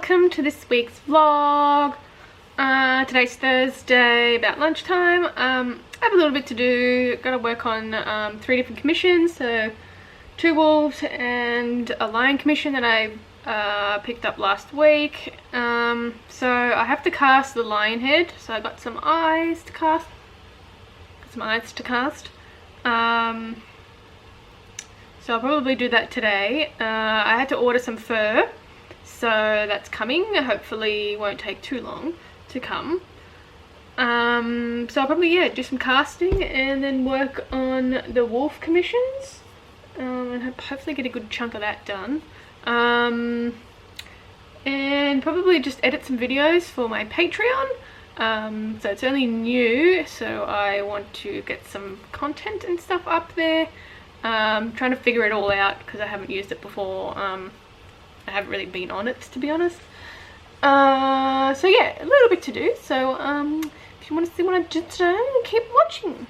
welcome to this week's vlog. Today's Thursday, about lunchtime. I have a little bit to do. Got to work on 3 different commissions, so 2 wolves and a lion commission that I picked up last week. So I have to cast the lion head, so I got some eyes to cast. So I'll probably do that today. I had to order some fur, so that's coming. Hopefully won't take too long to come. So I'll probably do some casting and then work on the wolf commissions, and hopefully get a good chunk of that done. And probably just edit some videos for my Patreon. So it's only new, so I want to get some content and stuff up there. Trying to figure it all out because I haven't used it before. I haven't really been on it, to be honest. So yeah, a little bit to do. So if you want to see what I did today, keep watching.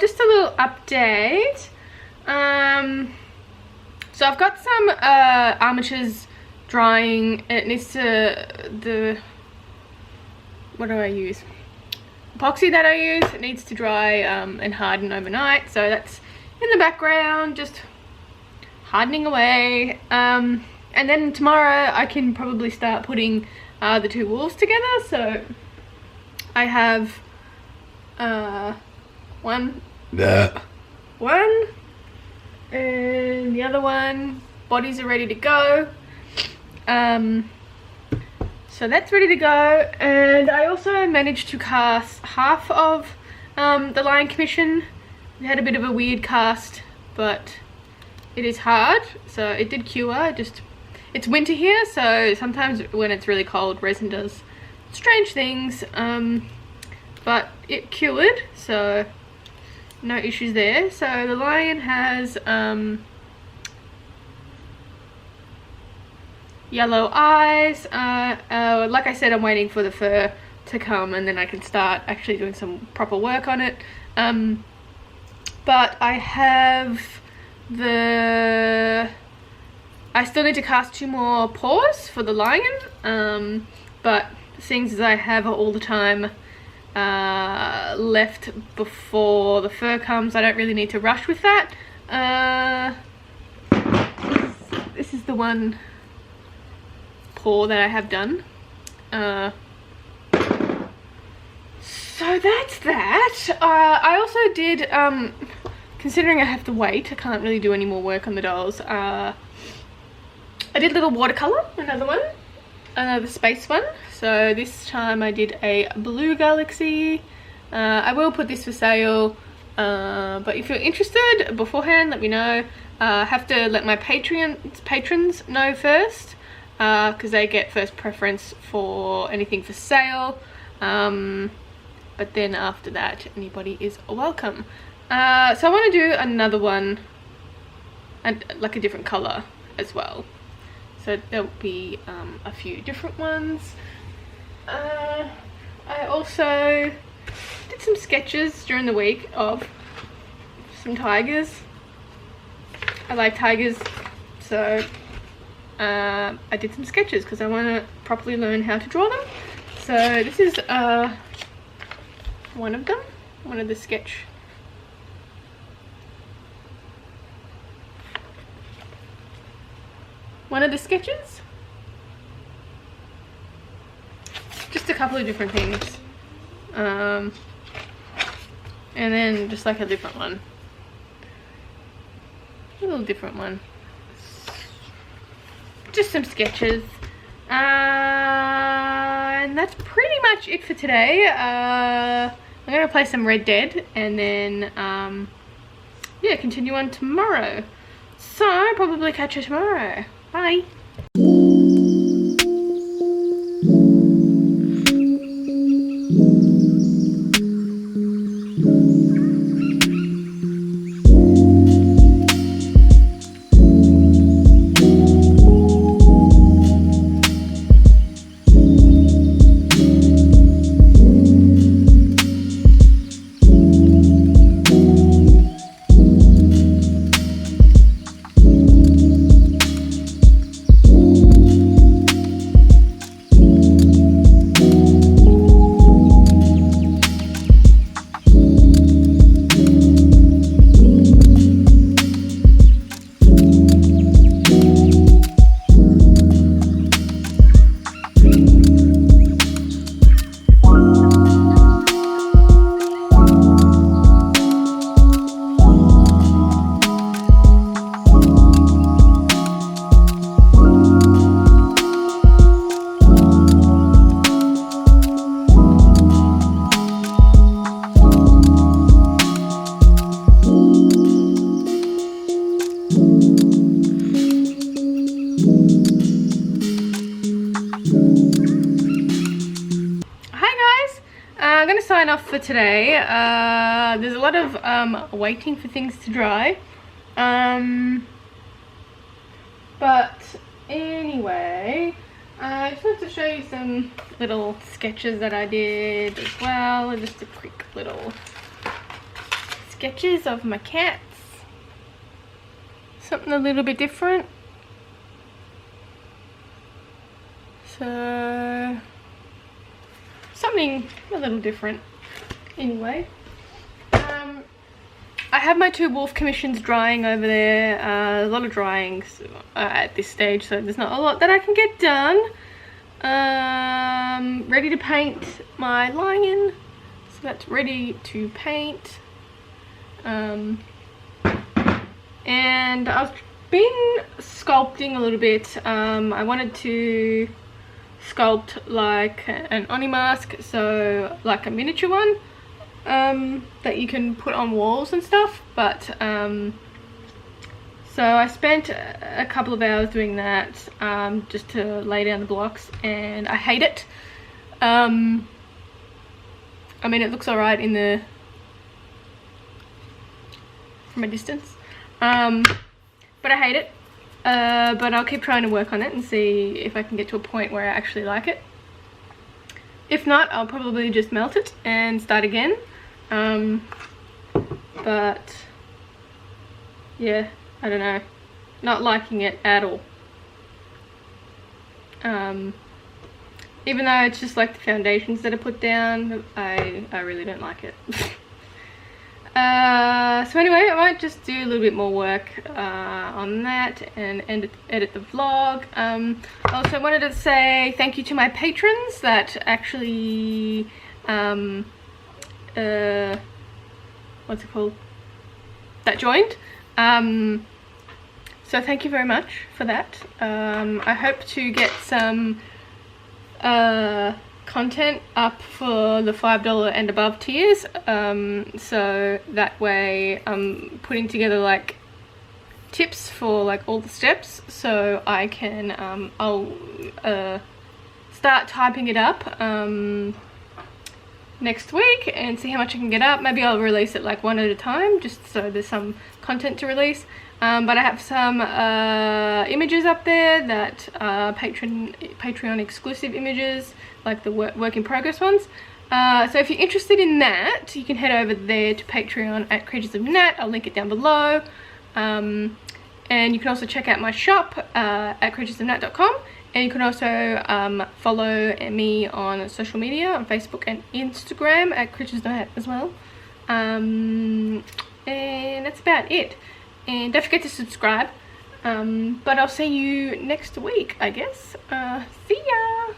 Just a little update. So I've got some armatures drying. It needs to what do I use? Epoxy that I use. It needs to dry and harden overnight. So that's in the background, just hardening away. And then tomorrow I can probably start putting the 2 wolves together. So I have one and the other one. Bodies are ready to go. So that's ready to go, and I also managed to cast half of the lion commission. It had a bit of a weird cast, but it is hard, so it did cure. It's winter here, so sometimes when it's really cold, resin does strange things, but it cured, so no issues there. So the lion has yellow eyes. Like I said, I'm waiting for the fur to come and then I can start actually doing some proper work on it. But I have I still need to cast 2 more paws for the lion, but seeing as I have all the time left before the fur comes, I don't really need to rush with that. This is the one paw that I have done. So that's that. I also did, considering I have to wait, I can't really do any more work on the dolls. I did a little watercolor, another one, the space one. So this time I did a blue galaxy. I will put this for sale, but if you're interested beforehand, let me know. I have to let my patrons know first, because they get first preference for anything for sale. But then after that, anybody is welcome. So I want to do another one, and like a different color as well. So there'll be a few different ones. I also did some sketches during the week of some tigers. I like tigers, so I did some sketches because I want to properly learn how to draw them. So this is one of them, one of the sketch. One of the sketches. Just a couple of different things. And then just like a different one. A little different one. Just some sketches. And that's pretty much it for today. I'm going to play some Red Dead and then, yeah, continue on tomorrow. So, probably catch you tomorrow. Bye. Sign off for today. There's a lot of waiting for things to dry, but anyway, I just wanted to show you some little sketches that I did as well. Just a quick little sketches of my cats, something a little bit different. So something a little different. Anyway, I have my 2 wolf commissions drying over there. A lot of dryings at this stage, so there's not a lot that I can get done. Ready to paint my lion, so that's ready to paint. And I've been sculpting a little bit. I wanted to sculpt like an Oni mask, so like a miniature one that you can put on walls and stuff, but so I spent a couple of hours doing that, just to lay down the blocks, and I hate it. I mean, it looks alright in the from a distance, but I hate it. But I'll keep trying to work on it and see if I can get to a point where I actually like it. If not, I'll probably just melt it and start again. But yeah, I don't know, not liking it at all. Even though it's just like the foundations that are put down, I really don't like it. So anyway, I might just do a little bit more work on that and edit the vlog. I also wanted to say thank you to my patrons that actually, what's it called? That joined. So thank you very much for that. I hope to get some content up for the $5 and above tiers, so that way I'm putting together like tips for like all the steps, so I can I'll start typing it up next week and see how much I can get up. Maybe I'll release it like one at a time, just so there's some content to release. But I have some images up there that are Patreon exclusive images, like the work in progress ones. So if you're interested in that, you can head over there to Patreon at Creatures of Nat. I'll link it down below. And you can also check out my shop at creaturesofnat.com. And you can also follow me on social media, on Facebook and Instagram at Creatures of Nat as well. And that's about it. And don't forget to subscribe. But I'll see you next week, I guess. See ya!